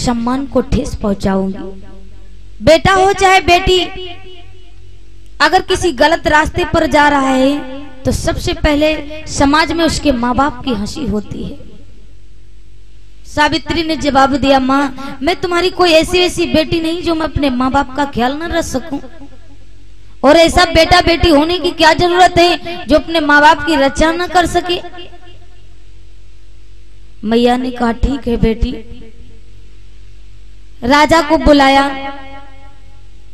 सम्मान को ठेस पहुंचाऊंगी। बेटा हो चाहे बेटी, अगर किसी गलत रास्ते पर जा रहा है तो सबसे पहले समाज में उसके माँ बाप की हंसी होती है। सावित्री ने जवाब दिया, माँ मैं तुम्हारी कोई ऐसी बेटी नहीं जो मैं अपने माँ बाप का ख्याल न रख सकूं, और ऐसा बेटा बेटी होने की क्या जरूरत है जो अपने माँ बाप की रक्षा न कर सके। मैया ने कहा, ठीक है बेटी। राजा को बुलाया,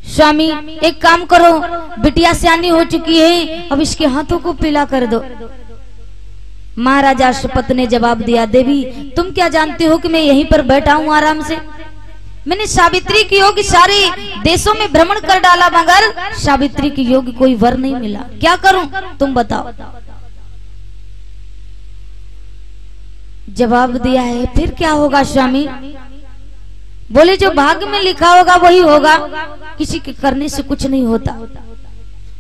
स्वामी एक काम करो, बिटिया सियानी हो चुकी है, अब इसके हाथों को पीला कर दो। महाराजा अश्वपत ने जवाब दिया, देवी तुम क्या जानते हो कि मैं यहीं पर बैठा हूं आराम से। मैंने सावित्री की योग्य सारे देशों में भ्रमण कर डाला, मगर सावित्री की योग्य कोई वर नहीं मिला। क्या करूं तुम बताओ। जवाब दिया है, फिर क्या होगा स्वामी। बोले, जो भाग्य में लिखा होगा वही होगा, किसी के करने से कुछ नहीं होता।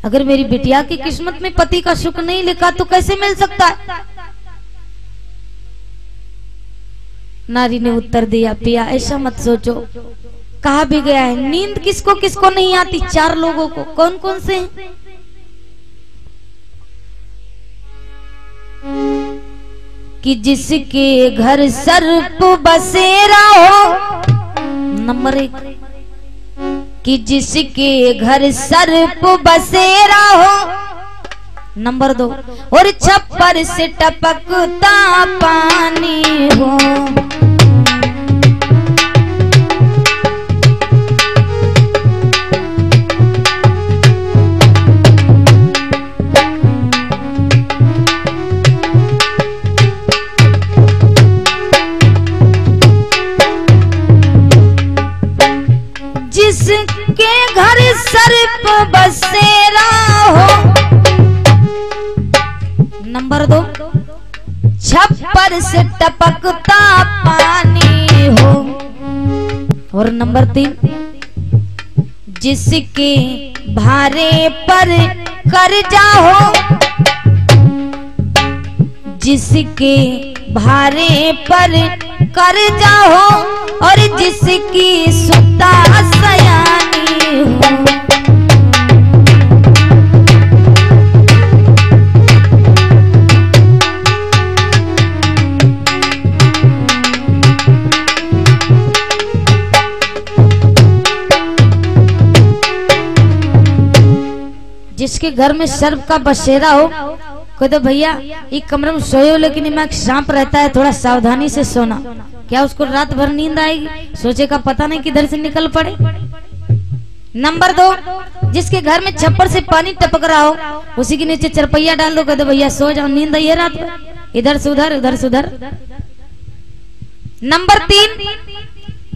अगर मेरी बिटिया की किस्मत में पति का सुख नहीं लिखा तो कैसे मिल सकता है। नारी ने उत्तर दिया, पिया ऐसा मत सोचो, कहा भी गया है नींद किसको किसको नहीं आती, 4 लोगों को। कौन कौन से हैं? कि जिसके घर सर्प बसेरा हो, नंबर 1। कि जिसके घर सर्प बसेरा हो, नंबर 2। और छप्पर से टपकता पानी हो। जिसके घर सर्प बसेरा हो, नंबर 2। छप्पर से टपकता पानी हो, और नंबर 3। जिसके भारे पर कर्जा हो, जिसके भारे पर कर्जा हो, और जिसकी सुता सयानी हो। जिसके घर में सर्प का बसेरा हो, कहते भैया एक कमरे में सोए हो लेकिन इनमें एक सांप रहता है, थोड़ा सावधानी से सोना। क्या उसको रात भर नींद आएगी? सोचेगा पता नहीं किधर से निकल पड़े। नंबर 2, जिसके घर में छप्पर से पानी टपक रहा हो, उसी के नीचे चरपैया डाल दो, कहते भैया सो जाओ, नींद आई है रात भर, इधर से उधर उधर से उधर। नंबर 3,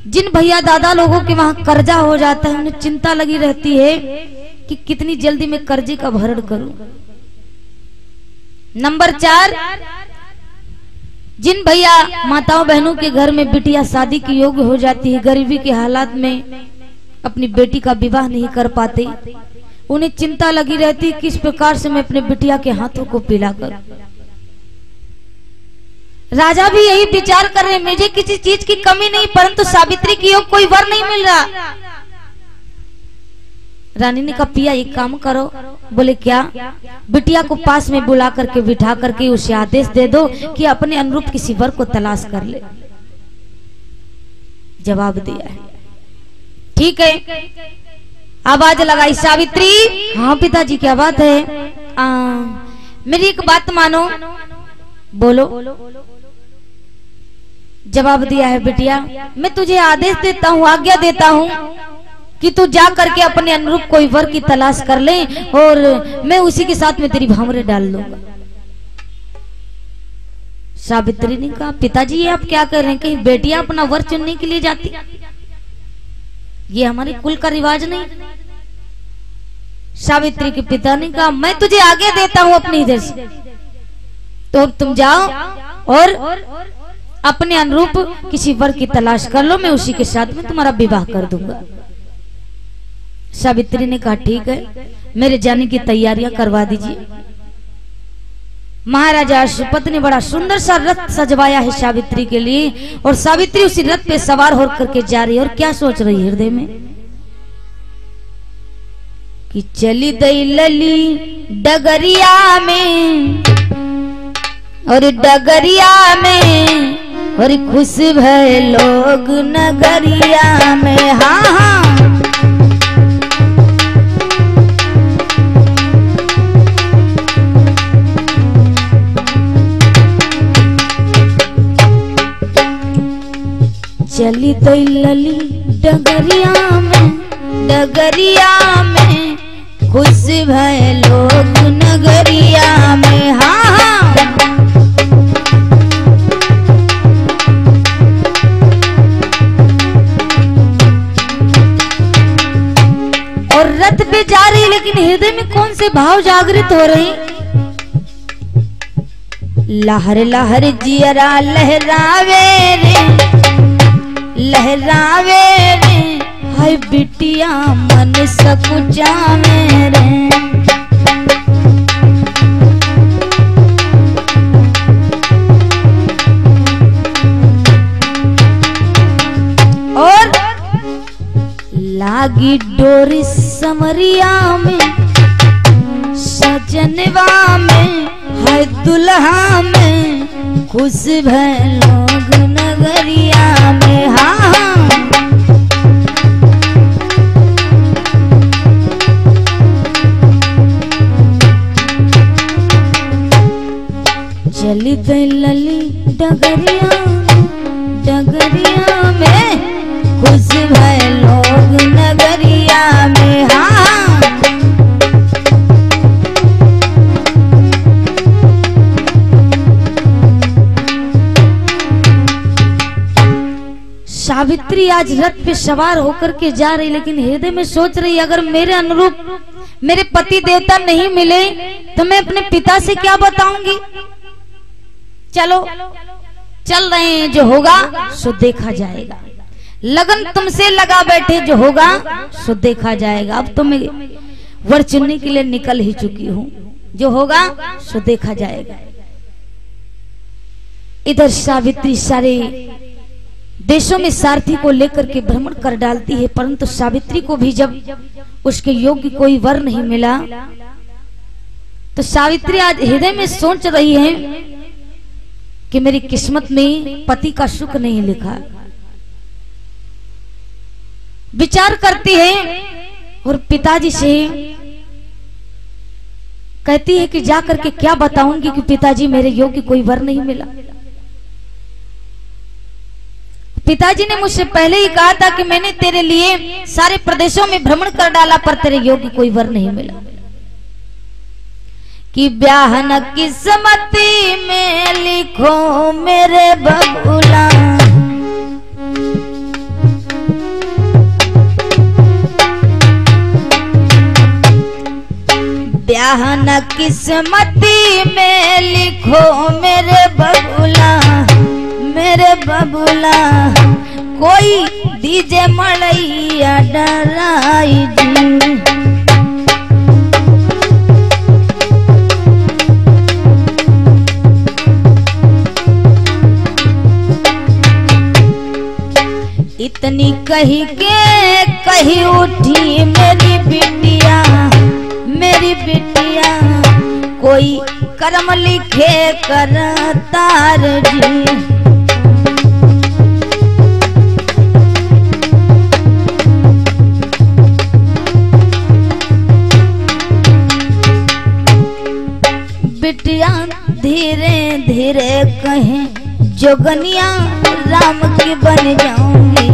जिन भैया दादा लोगों के वहां कर्जा हो जाता है, उन्हें चिंता लगी रहती है कि कितनी जल्दी मैं कर्जे का भरण करूं। नंबर 4, जिन भैया माताओं बहनों के घर में बिटिया शादी की योग्य हो जाती है, गरीबी के हालात में अपनी बेटी का विवाह नहीं कर पाते, उन्हें चिंता लगी रहती है किस प्रकार से मैं अपने बिटिया के हाथों को पीला करूं। राजा भी यही विचार कर रहे, मुझे किसी चीज की कमी नहीं, परंतु सावित्री की योग कोई वर नहीं मिल रहा। रानी ने कहा, पिया एक काम करो। बोले क्या? बिटिया को पास में बुला करके बिठा करके उसे आदेश दे दो कि अपने अनुरूप किसी वर को तलाश कर ले। जवाब दिया है, ठीक है। आवाज लगाई सावित्री, हाँ पिताजी क्या बात है? मेरी एक बात मानो। बोलो। जवाब दिया है, बिटिया मैं तुझे आदेश देता हूँ, आज्ञा देता हूँ कि तू जा करके अपने अनुरूप कोई वर की तलाश कर ले, और मैं उसी के साथ में तेरी भावरे डाल लूंगा। सावित्री ने कहा, पिताजी ये आप क्या कर रहे हैं? कहीं बेटियां अपना वर चुनने के लिए जाती? ये हमारे कुल का रिवाज नहीं। सावित्री के पिता ने कहा, मैं तुझे आगे देता हूं अपने इधर से, तो तुम जाओ और अपने अनुरूप किसी वर की तलाश कर लो, मैं उसी के साथ में तुम्हारा विवाह कर दूंगा। सावित्री ने कहा, ठीक है, मेरे जाने की तैयारियां करवा दीजिए। महाराजा अश्वपति ने बड़ा सुंदर सा रथ सजवाया है सावित्री के लिए, और सावित्री उसी रथ पे सवार होकर के जा रही है। और क्या सोच रही है हृदय में कि चली दई लली डगरिया में, और डगरिया में और खुश भय लोग नगरिया में। हाँ हाँ चली तो लली डगरिया में खुश भय लोग नगरिया में। हाँ हाँ और रथ पे जा रही, लेकिन हृदय में कौन से भाव जागृत हो रहे? लहर लहर जियरा लहरावे रे, लहरावे रे, हाय बिटिया मन सकुचावे रे। और लागी डोरी समरिया में, सजनवा में, हाय दुल्हा में, खुश भय लोग नगरिया में। हाँ चली गई लली डगरिया, डगरिया में खुश भय लोग नगरिया में। हाँ सावित्री आज रथ पे सवार होकर के जा रही, लेकिन हृदय में सोच रही अगर मेरे अनुरूप मेरे पति देवता नहीं मिले तो मैं अपने पिता से क्या बताऊंगी। चलो चल रहे हैं, जो होगा सो देखा जाएगा। लगन तुमसे लगा बैठे, जो होगा सो देखा जाएगा। अब तो मैं वर चुनने के लिए निकल ही चुकी हूँ, जो होगा सो देखा जाएगा। इधर सावित्री सारे देशों में सारथी को लेकर के भ्रमण कर डालती है, परंतु सावित्री को भी जब उसके योग्य कोई वर नहीं मिला तो सावित्री आज हृदय में सोच रही है कि मेरी किस्मत में पति का सुख नहीं लिखा। विचार करती है और पिताजी से कहती है कि जा करके क्या बताऊंगी कि पिताजी मेरे योग्य कोई वर नहीं मिला। पिताजी ने मुझसे पहले ही कहा था कि मैंने तेरे लिए सारे प्रदेशों में भ्रमण कर डाला पर तेरे योग्य कोई वर नहीं मिला। कि ब्याह न किस्मती में लिखो मेरे बबुला, ब्याह न किस्मती में लिखो मेरे बबुला, मेरे बबुला, कोई दीजे मड़ैया डराई जी। इतनी कही के कही उठी मेरी बिटिया, मेरी बिटिया, कोई कर्म लिखे कर तार जी। बिटिया धीरे धीरे कहें जोगनिया राम की बन जाऊंगी,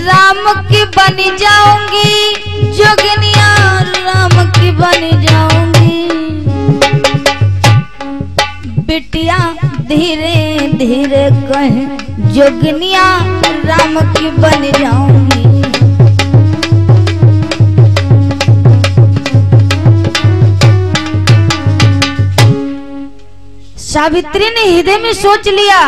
राम की बन जाऊंगी, जोगनिया राम की बन जाऊंगी। बिटिया धीरे धीरे कहें जोगनिया राम की बन जाऊंगी। सावित्री ने हृदय में सोच लिया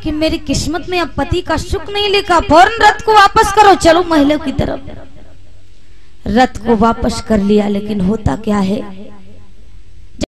कि मेरी किस्मत में अब पति का सुख नहीं लिखा, फौरन रथ को वापस करो, चलो महलों की तरफ। रथ को वापस कर लिया, लेकिन होता क्या है